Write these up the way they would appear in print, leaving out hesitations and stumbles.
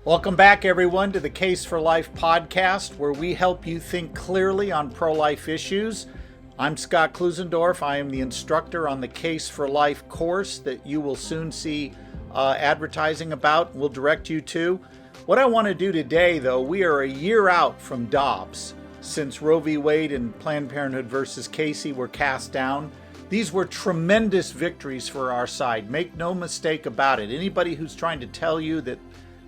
Welcome back, everyone, to the Case for Life podcast, where we help you think clearly on pro-life issues. I'm Scott Klusendorf. I am the instructor on the Case for Life course that you will soon see advertising about. We'll direct you to. What I want to do today, though, we are a year out from Dobbs since Roe v. Wade and Planned Parenthood versus Casey were cast down. These were tremendous victories for our side. Make no mistake about it. Anybody who's trying to tell you that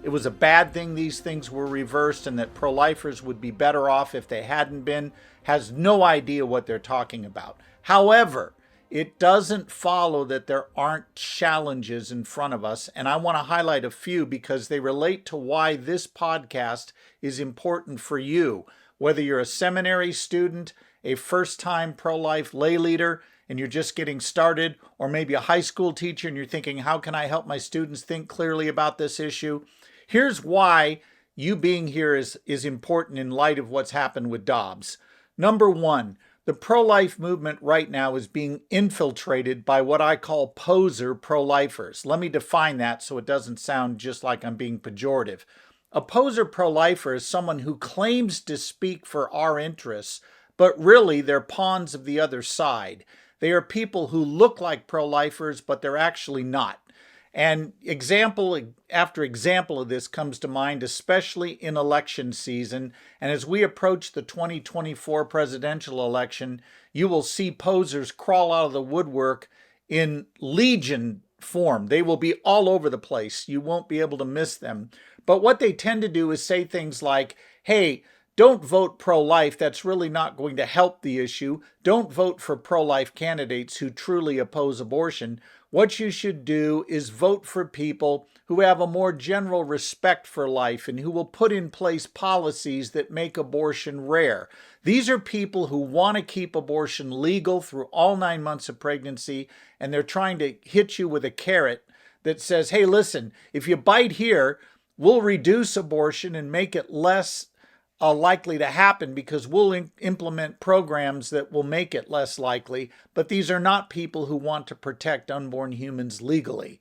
it was a bad thing these things were reversed and that pro-lifers would be better off if they hadn't been has no idea what they're talking about. However, it doesn't follow that there aren't challenges in front of us, and I want to highlight a few because they relate to why this podcast is important for you. Whether you're a seminary student, a first-time pro-life lay leader, and you're just getting started, or maybe a high school teacher and you're thinking, how can I help my students think clearly about this issue? Here's why you being here is important in light of what's happened with Dobbs. Number one, the pro-life movement right now is being infiltrated by what I call poser pro-lifers. Let me define that so it doesn't sound just like I'm being pejorative. A poser pro-lifer is someone who claims to speak for our interests, but really they're pawns of the other side. They are people who look like pro-lifers, but they're actually not. And example after example of this comes to mind, especially in election season. And as we approach the 2024 presidential election, you will see posers crawl out of the woodwork in legion form. They will be all over the place. You won't be able to miss them. But what they tend to do is say things like, hey, don't vote pro-life. That's really not going to help the issue. Don't vote for pro-life candidates who truly oppose abortion. What you should do is vote for people who have a more general respect for life and who will put in place policies that make abortion rare. These are people who want to keep abortion legal through all 9 months of pregnancy, and they're trying to hit you with a carrot that says, hey, listen, if you bite here, we'll reduce abortion and make it less likely to happen because we'll implement programs that will make it less likely. But these are not people who want to protect unborn humans legally.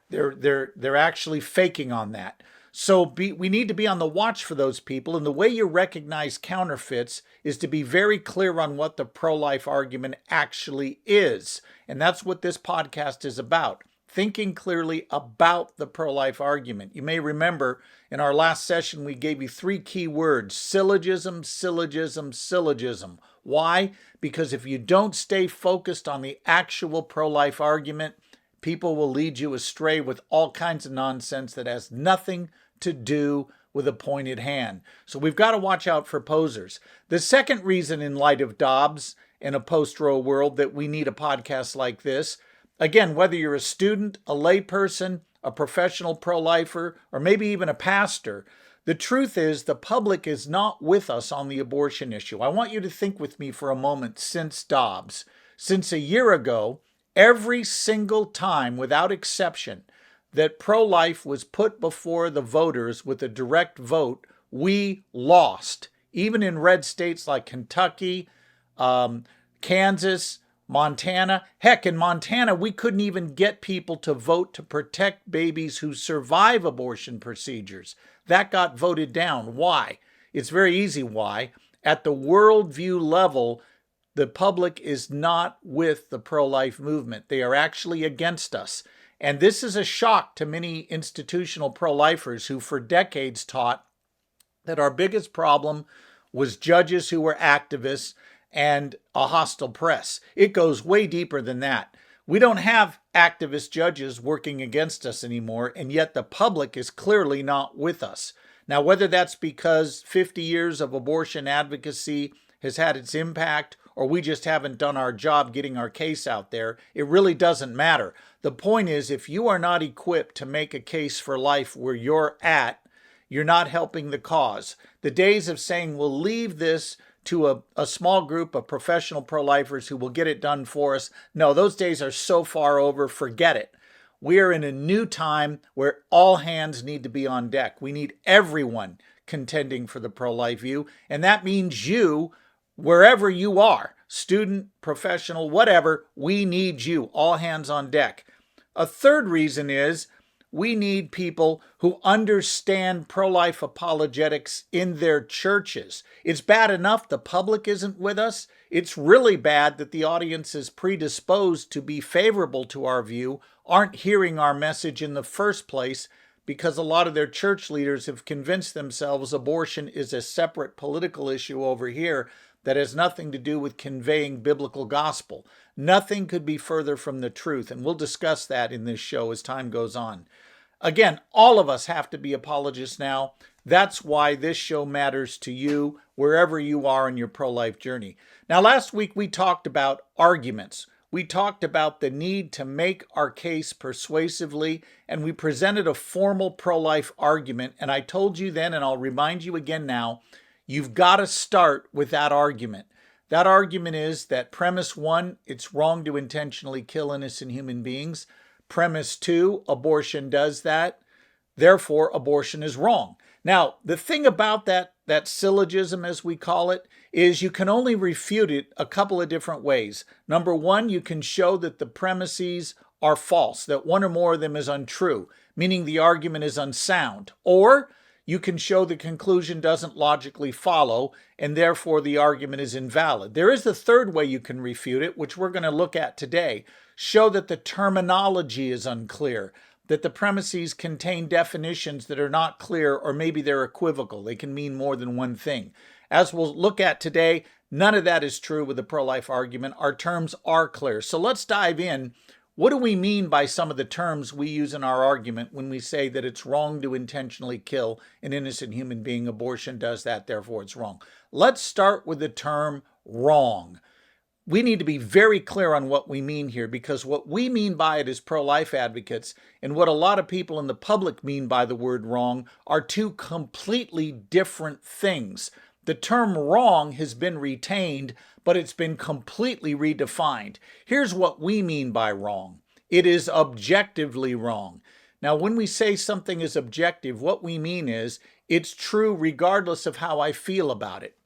They're actually faking on that. So we need to be on the watch for those people. And the way you recognize counterfeits is to be very clear on what the pro-life argument actually is. And that's what this podcast is about. Thinking clearly about the pro-life argument. You may remember in our last session, we gave you 3 key words: syllogism, syllogism, syllogism. Why? Because if you don't stay focused on the actual pro-life argument, people will lead you astray with all kinds of nonsense that has nothing to do with a point at hand. So we've got to watch out for posers. The second reason in light of Dobbs in a post-Roe world that we need a podcast like this, again, whether you're a student, a layperson, a professional pro-lifer, or maybe even a pastor, the truth is the public is not with us on the abortion issue. I want you to think with me for a moment since Dobbs. Since a year ago, every single time, without exception, that pro-life was put before the voters with a direct vote, we lost. Even in red states like Kentucky, Kansas, Montana. Heck, in Montana, we couldn't even get people to vote to protect babies who survive abortion procedures. That got voted down. Why? It's very easy why. At the worldview level, the public is not with the pro-life movement. They are actually against us. And this is a shock to many institutional pro-lifers who for decades taught that our biggest problem was judges who were activists and a hostile press. It goes way deeper than that. We don't have activist judges working against us anymore, and yet the public is clearly not with us. Now, whether that's because 50 years of abortion advocacy has had its impact, or we just haven't done our job getting our case out there, it really doesn't matter. The point is, if you are not equipped to make a case for life where you're at, you're not helping the cause. The days of saying we'll leave this to a small group of professional pro-lifers who will get it done for us. No, those days are so far over, forget it. We are in a new time where all hands need to be on deck. We need everyone contending for the pro-life view, and that means you, wherever you are, student, professional, whatever, we need you, all hands on deck. A third reason is We need people who understand pro-life apologetics in their churches. It's bad enough the public isn't with us. It's really bad that the audience is predisposed to be favorable to our view, aren't hearing our message in the first place because a lot of their church leaders have convinced themselves abortion is a separate political issue over here that has nothing to do with conveying biblical gospel. Nothing could be further from the truth, and we'll discuss that in this show as time goes on. Again, all of us have to be apologists now. That's why this show matters to you, wherever you are in your pro-life journey. Now, last week we talked about arguments. We talked about the need to make our case persuasively, and we presented a formal pro-life argument. And I told you then, and I'll remind you again now, you've got to start with that argument. That argument is that premise 1, it's wrong to intentionally kill innocent human beings. Premise 2, abortion does that. Therefore, abortion is wrong. Now, the thing about that syllogism, as we call it, is you can only refute it a couple of different ways. Number 1, you can show that the premises are false, that one or more of them is untrue, meaning the argument is unsound. Or you can show the conclusion doesn't logically follow, and therefore the argument is invalid. There is a third way you can refute it, which we're going to look at today. Show that the terminology is unclear, that the premises contain definitions that are not clear, or maybe they're equivocal. They can mean more than one thing. As we'll look at today, none of that is true with the pro-life argument. Our terms are clear. So let's dive in. What do we mean by some of the terms we use in our argument when we say that it's wrong to intentionally kill an innocent human being? Abortion does that, therefore it's wrong. Let's start with the term wrong. We need to be very clear on what we mean here, because what we mean by it as pro-life advocates and what a lot of people in the public mean by the word wrong are two completely different things. The term wrong has been retained, but it's been completely redefined. Here's what we mean by wrong. It is objectively wrong. Now, when we say something is objective, what we mean is it's true regardless of how I feel about it.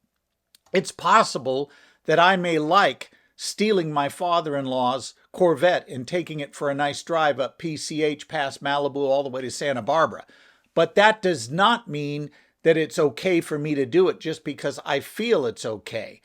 It's possible that I may like stealing my father-in-law's Corvette and taking it for a nice drive up PCH past Malibu all the way to Santa Barbara. But that does not mean that it's okay for me to do it just because I feel it's okay.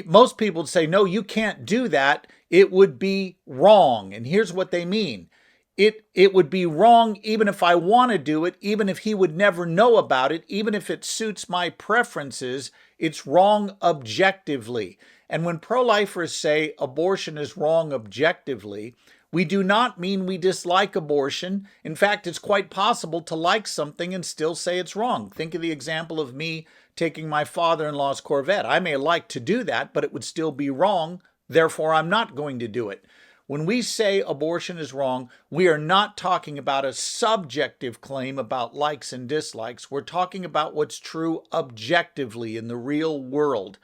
Most people would say, no, you can't do that. It would be wrong. And here's what they mean. It would be wrong even if I want to do it, even if he would never know about it, even if it suits my preferences. It's wrong objectively. And when pro-lifers say abortion is wrong objectively, we do not mean we dislike abortion. In fact, it's quite possible to like something and still say it's wrong. Think of the example of me taking my father-in-law's Corvette. I may like to do that, but it would still be wrong. Therefore, I'm not going to do it. When we say abortion is wrong, we are not talking about a subjective claim about likes and dislikes. We're talking about what's true objectively in the real world.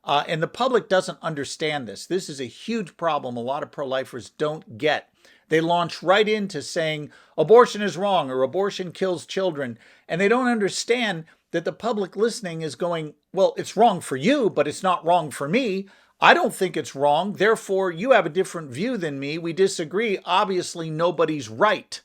And the public doesn't understand this. This is a huge problem a lot of pro-lifers don't get. They launch right into saying abortion is wrong or abortion kills children. And they don't understand that the public listening is going, well, it's wrong for you, but it's not wrong for me. I don't think it's wrong. Therefore, you have a different view than me. We disagree. Obviously, nobody's right.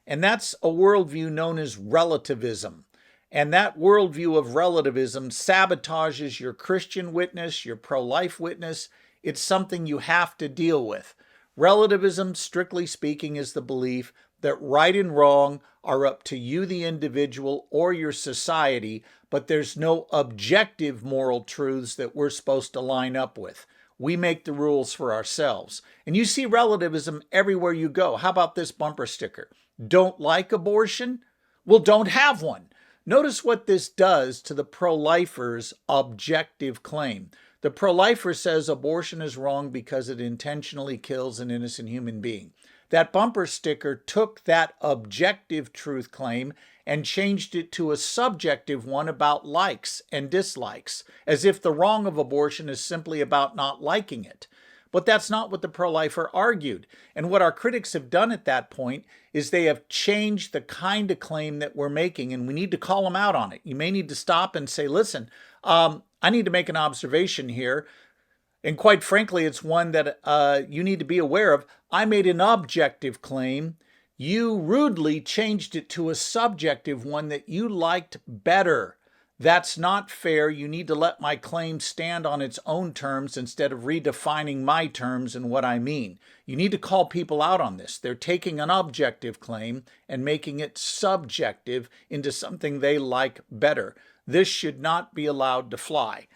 And that's a worldview known as relativism. And that worldview of relativism sabotages your Christian witness, your pro-life witness. It's something you have to deal with. Relativism, strictly speaking, is the belief that right and wrong are up to you, the individual, or your society, but there's no objective moral truths that we're supposed to line up with. We make the rules for ourselves. And you see relativism everywhere you go. How about this bumper sticker? Don't like abortion? Well, don't have one. Notice what this does to the pro-lifer's objective claim. The pro-lifer says abortion is wrong because it intentionally kills an innocent human being. That bumper sticker took that objective truth claim and changed it to a subjective one about likes and dislikes, as if the wrong of abortion is simply about not liking it. But that's not what the pro-lifer argued. And what our critics have done at that point is they have changed the kind of claim that we're making, and we need to call them out on it. You may need to stop and say, listen, I need to make an observation here. And quite frankly, it's one that you need to be aware of. I made an objective claim. you rudely changed it to a subjective one that you liked better. That's not fair. You need to let my claim stand on its own terms instead of redefining my terms and what I mean. You need to call people out on this. They're taking an objective claim and making it subjective into something they like better. This should not be allowed to fly.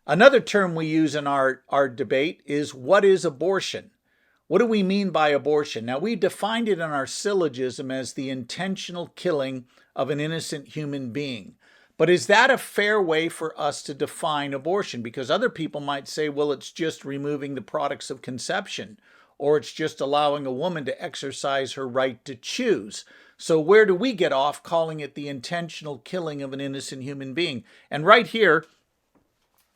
Another term we use in our debate is, what is abortion? What do we mean by abortion? Now, we defined it in our syllogism as the intentional killing of an innocent human being. But is that a fair way for us to define abortion? Because other people might say, well, it's just removing the products of conception, or it's just allowing a woman to exercise her right to choose. So where do we get off calling it the intentional killing of an innocent human being? And right here,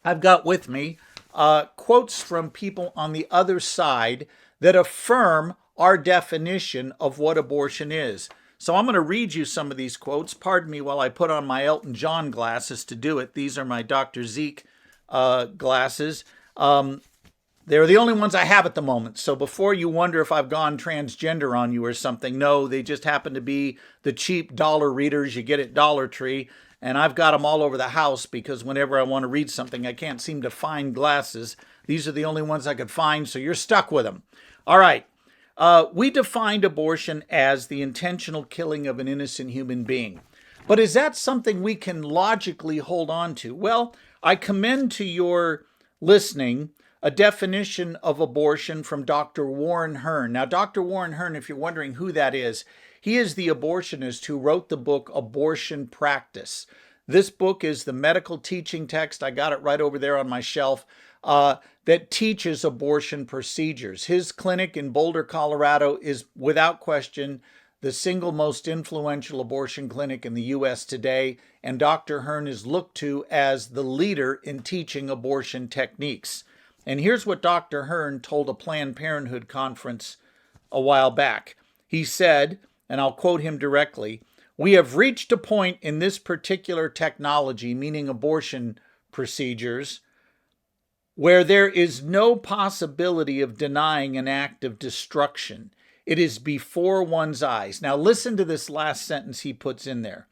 I've got with me quotes from people on the other side that affirm our definition of what abortion is. So I'm going to read you some of these quotes. Pardon me while I put on my Elton John glasses to do it. These are my Dr. Zeke glasses. They're the only ones I have at the moment. So before you wonder if I've gone transgender on you or something, no, they just happen to be the cheap dollar readers you get at Dollar Tree. And I've got them all over the house because whenever I want to read something, I can't seem to find glasses. These are the only ones I could find, so you're stuck with them. All right. We defined abortion as the intentional killing of an innocent human being. But is that something we can logically hold on to? Well, I commend to your listening a definition of abortion from Dr. Warren Hearn. Now, Dr. Warren Hearn, if you're wondering who that is, he is the abortionist who wrote the book Abortion Practice. This book is the medical teaching text. I got it right over there on my shelf. That teaches abortion procedures. His clinic in Boulder, Colorado is without question the single most influential abortion clinic in the U.S. today, and Dr. Hearn is looked to as the leader in teaching abortion techniques. And here's what Dr. Hearn told a Planned Parenthood conference a while back. He said, and I'll quote him directly, "We have reached a point in this particular technology," meaning abortion procedures, "where there is no possibility of denying an act of destruction. It is before one's eyes." Now listen to this last sentence he puts in there.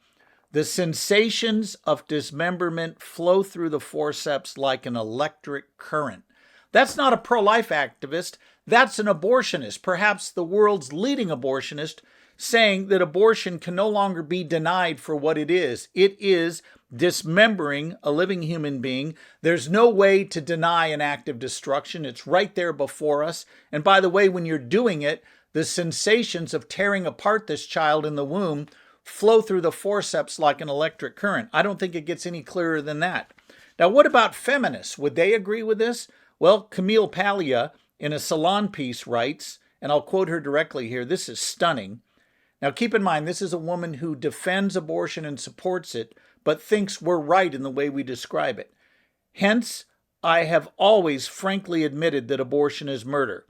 "The sensations of dismemberment flow through the forceps like an electric current." That's not a pro-life activist. That's an abortionist, perhaps the world's leading abortionist, saying that abortion can no longer be denied for what it is. It is dismembering a living human being. There's no way to deny an act of destruction. It's right there before us. And by the way, when you're doing it, the sensations of tearing apart this child in the womb flow through the forceps like an electric current. I don't think it gets any clearer than that. Now, what about feminists? Would they agree with this? Well, Camille Paglia, in a Salon piece, writes, and I'll quote her directly here, this is stunning. Now, keep in mind, this is a woman who defends abortion and supports it, but thinks we're right in the way we describe it. "Hence, I have always frankly admitted that abortion is murder,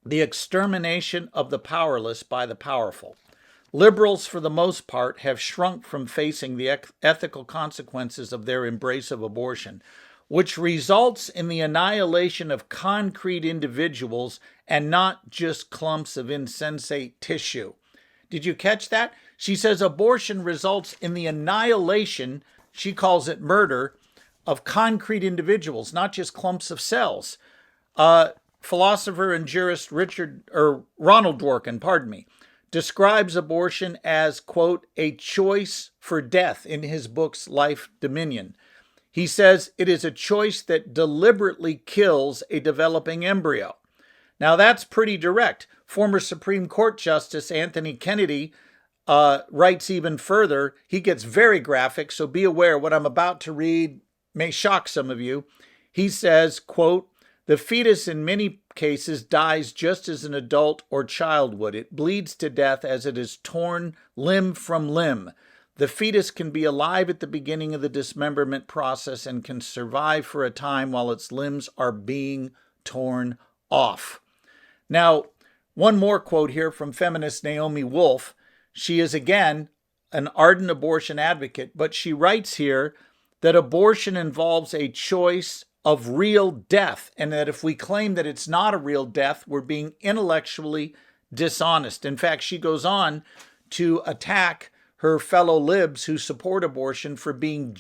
the extermination of the powerless by the powerful. Liberals, for the most part, have shrunk from facing the ethical consequences of their embrace of abortion, which results in the annihilation of concrete individuals and not just clumps of insensate tissue." Did you catch that? She says abortion results in the annihilation, she calls it murder, of concrete individuals, not just clumps of cells. Philosopher and jurist Ronald Dworkin, describes abortion as, quote, "a choice for death" in his book's Life Dominion. He says it is a choice that deliberately kills a developing embryo. Now that's pretty direct. Former Supreme Court Justice Anthony Kennedy writes even further. He gets very graphic, so be aware what I'm about to read may shock some of you. He says, quote, "The fetus in many cases dies just as an adult or child would. It bleeds to death as it is torn limb from limb. The fetus can be alive at the beginning of the dismemberment process and can survive for a time while its limbs are being torn off." Now, one more quote here from feminist Naomi Wolf. She is, again, an ardent abortion advocate, but she writes here that abortion involves a choice of real death, and that if we claim that it's not a real death, we're being intellectually dishonest. In fact, she goes on to attack her fellow libs who support abortion for being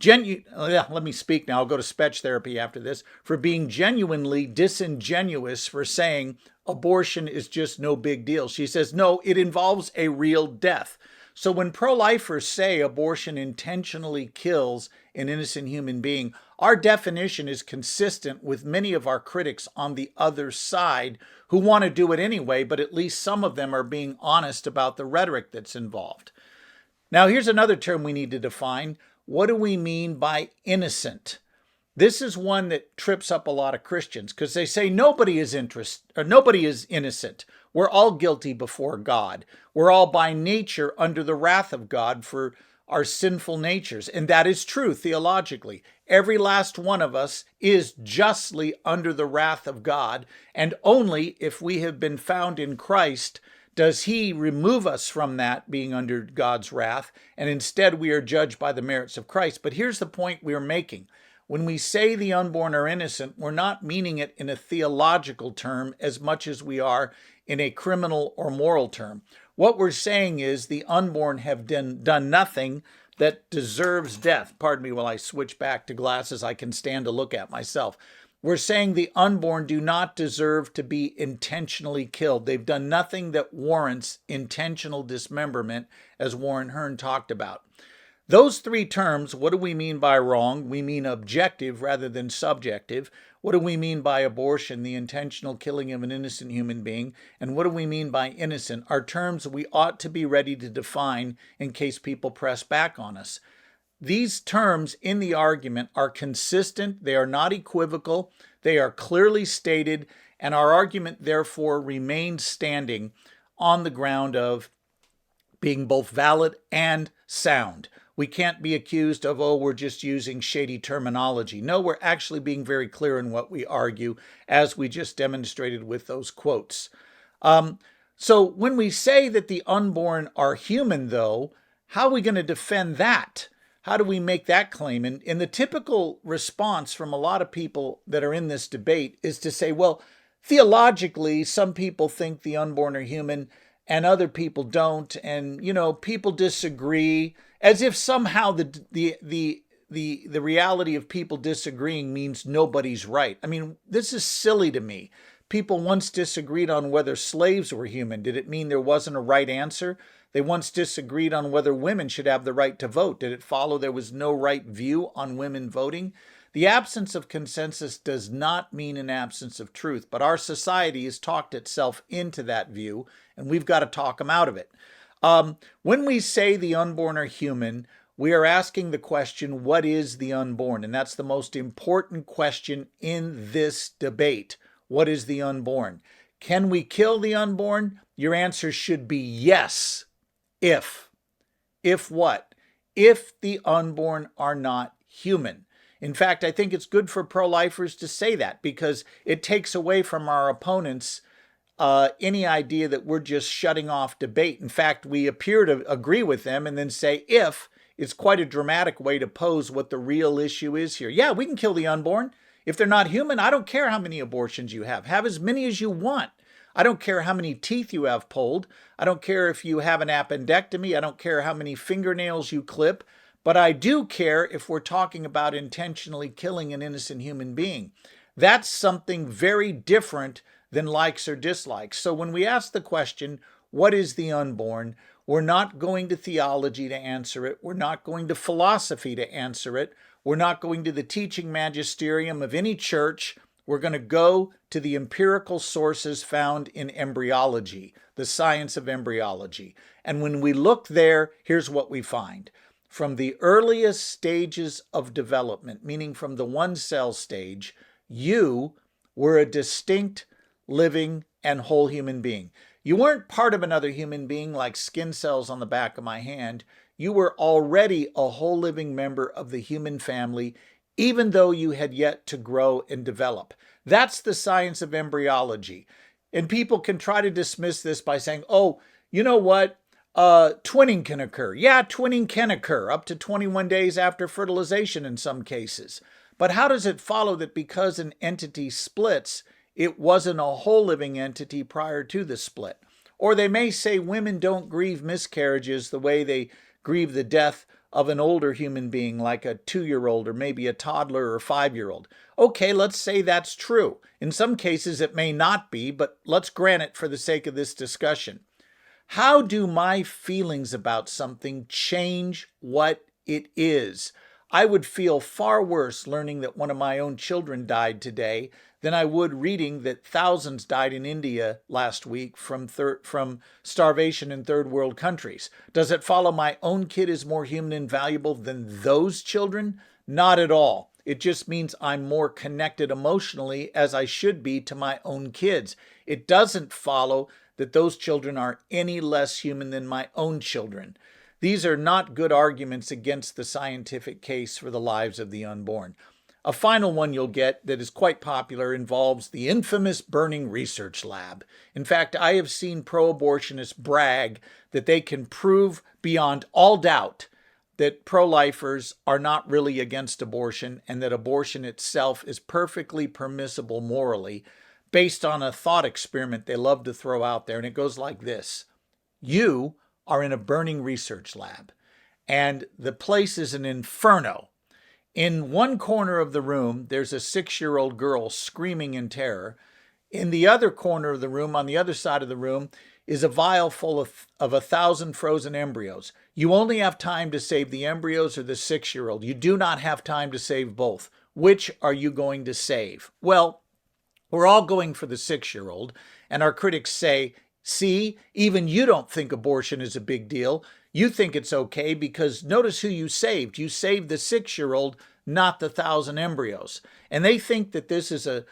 let me speak now, I'll go to speech therapy after this, for being genuinely disingenuous for saying abortion is just no big deal. She says, no, it involves a real death. So when pro-lifers say abortion intentionally kills an innocent human being, our definition is consistent with many of our critics on the other side who want to do it anyway, but at least some of them are being honest about the rhetoric that's involved. Now, here's another term we need to define. What do we mean by innocent? This is one that trips up a lot of Christians because they say nobody is innocent. We're all guilty before God. We're all by nature under the wrath of God for our sinful natures. And that is true theologically. Every last one of us is justly under the wrath of God. And only if we have been found in Christ does he remove us from that being under God's wrath. And instead we are judged by the merits of Christ. But here's the point we're making. When we say the unborn are innocent, we're not meaning it in a theological term as much as we are in a criminal or moral term. What we're saying is the unborn have done nothing that deserves death. Pardon me while I switch back to glasses I can stand to look at myself. We're saying the unborn do not deserve to be intentionally killed. They've done nothing that warrants intentional dismemberment, as Warren Hearn talked about. Those three terms, what do we mean by wrong? We mean objective rather than subjective. What do we mean by abortion, the intentional killing of an innocent human being? And what do we mean by innocent? Are terms we ought to be ready to define in case people press back on us. These terms in the argument are consistent. They are not equivocal. They are clearly stated. And our argument, therefore, remains standing on the ground of being both valid and sound. We can't be accused of, we're just using shady terminology. No, we're actually being very clear in what we argue, as we just demonstrated with those quotes. So when we say that the unborn are human, though, how are we going to defend that? How do we make that claim? And the typical response from a lot of people that are in this debate is to say, well, theologically, some people think the unborn are human and other people don't. And, people disagree, as if somehow the reality of people disagreeing means nobody's right. I mean, this is silly to me. People once disagreed on whether slaves were human. Did it mean there wasn't a right answer? They once disagreed on whether women should have the right to vote. Did it follow there was no right view on women voting? The absence of consensus does not mean an absence of truth, but our society has talked itself into that view, and we've got to talk them out of it. When we say the unborn are human, we are asking the question, what is the unborn? And that's the most important question in this debate. What is the unborn? Can we kill the unborn? Your answer should be yes. If what? If the unborn are not human. In fact, I think it's good for pro-lifers to say that because it takes away from our opponents any idea that we're just shutting off debate. In fact, we appear to agree with them and then say if is quite a dramatic way to pose what the real issue is here. Yeah, we can kill the unborn. If they're not human, I don't care how many abortions you have. Have as many as you want. I don't care how many teeth you have pulled. I don't care if you have an appendectomy. I don't care how many fingernails you clip. But I do care if we're talking about intentionally killing an innocent human being. That's something very different than likes or dislikes. So when we ask the question, what is the unborn? We're not going to theology to answer it. We're not going to philosophy to answer it. We're not going to the teaching magisterium of any church. We're going to go to the empirical sources found in embryology, the science of embryology. And when we look there, here's what we find. From the earliest stages of development, meaning from the one-cell stage, you were a distinct, living, and whole human being. You weren't part of another human being like skin cells on the back of my hand. You were already a whole living member of the human family, even though you had yet to grow and develop. That's the science of embryology. And people can try to dismiss this by saying, oh, you know what? Twinning can occur. Yeah, twinning can occur up to 21 days after fertilization in some cases. But how does it follow that because an entity splits, it wasn't a whole living entity prior to the split. Or they may say women don't grieve miscarriages the way they grieve the death of an older human being, like a 2-year-old or maybe a toddler or 5-year-old. Okay, let's say that's true. In some cases it may not be, but let's grant it for the sake of this discussion. How do my feelings about something change what it is? I would feel far worse learning that one of my own children died today than I would reading that thousands died in India last week from starvation in third world countries. Does it follow my own kid is more human and valuable than those children? Not at all. It just means I'm more connected emotionally, as I should be, to my own kids. It doesn't follow that those children are any less human than my own children. These are not good arguments against the scientific case for the lives of the unborn. A final one you'll get that is quite popular involves the infamous burning research lab. In fact, I have seen pro-abortionists brag that they can prove beyond all doubt that pro-lifers are not really against abortion and that abortion itself is perfectly permissible morally, based on a thought experiment they love to throw out there. And it goes like this. You are in a burning research lab, and the place is an inferno. In one corner of the room, there's a 6-year-old girl screaming in terror. In the other corner of the room, on the other side of the room, is a vial full of 1,000 frozen embryos. You only have time to save the embryos or the 6-year-old. You do not have time to save both. Which are you going to save? Well, we're all going for the 6-year-old, and our critics say, see, even you don't think abortion is a big deal. You think it's okay because notice who you saved. You saved the 6-year-old, not the 1,000 embryos. And they think that this is a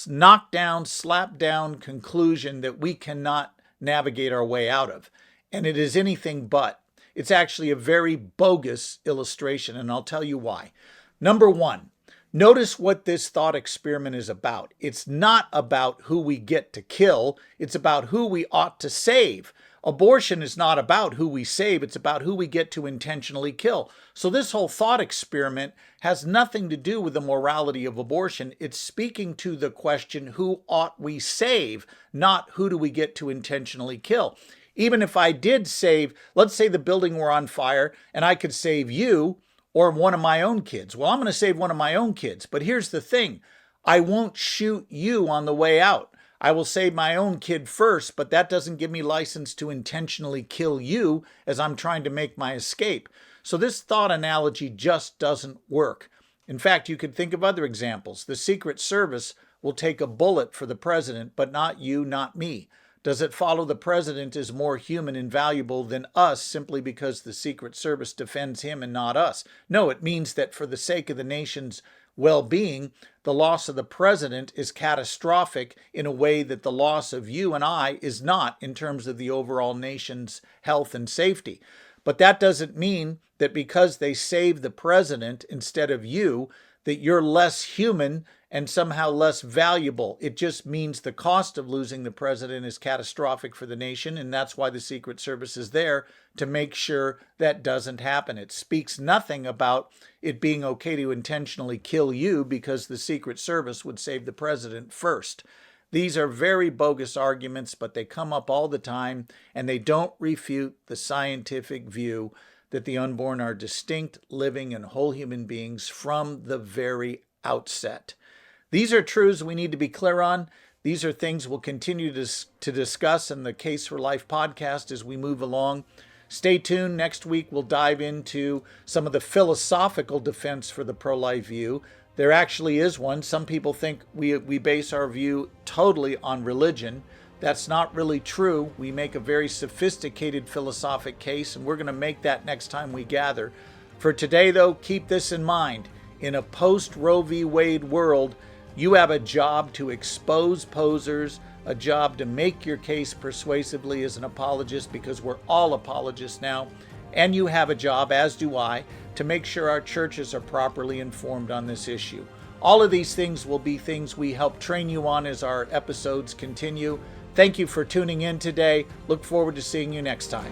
knockdown, slap-down conclusion that we cannot navigate our way out of. And it is anything but. It's actually a very bogus illustration, and I'll tell you why. Number one, notice what this thought experiment is about. It's not about who we get to kill. It's about who we ought to save. Abortion is not about who we save. It's about who we get to intentionally kill. So this whole thought experiment has nothing to do with the morality of abortion. It's speaking to the question, who ought we save, not who do we get to intentionally kill. Even if I did save, let's say the building were on fire and I could save you, or one of my own kids. Well, I'm going to save one of my own kids. But here's the thing. I won't shoot you on the way out. I will save my own kid first, but that doesn't give me license to intentionally kill you as I'm trying to make my escape. So this thought analogy just doesn't work. In fact, you could think of other examples. The Secret Service will take a bullet for the president, but not you, not me. Does it follow the president is more human and valuable than us simply because the Secret Service defends him and not us? No, it means that for the sake of the nation's well-being, the loss of the president is catastrophic in a way that the loss of you and I is not in terms of the overall nation's health and safety. But that doesn't mean that because they save the president instead of you, that you're less human and somehow less valuable. It just means the cost of losing the president is catastrophic for the nation, and that's why the Secret Service is there to make sure that doesn't happen. It speaks nothing about it being okay to intentionally kill you because the Secret Service would save the president first. These are very bogus arguments, but they come up all the time, and they don't refute the scientific view that the unborn are distinct, living, and whole human beings from the very outset. These are truths we need to be clear on. These are things we'll continue to discuss in the Case for Life podcast as we move along. Stay tuned. Next week, we'll dive into some of the philosophical defense for the pro-life view. There actually is one. Some people think we base our view totally on religion. That's not really true. We make a very sophisticated philosophic case, and we're going to make that next time we gather. For today, though, keep this in mind. In a post-Roe v. Wade world, you have a job to expose posers, a job to make your case persuasively as an apologist, because we're all apologists now, and you have a job, as do I, to make sure our churches are properly informed on this issue. All of these things will be things we help train you on as our episodes continue. Thank you for tuning in today. Look forward to seeing you next time.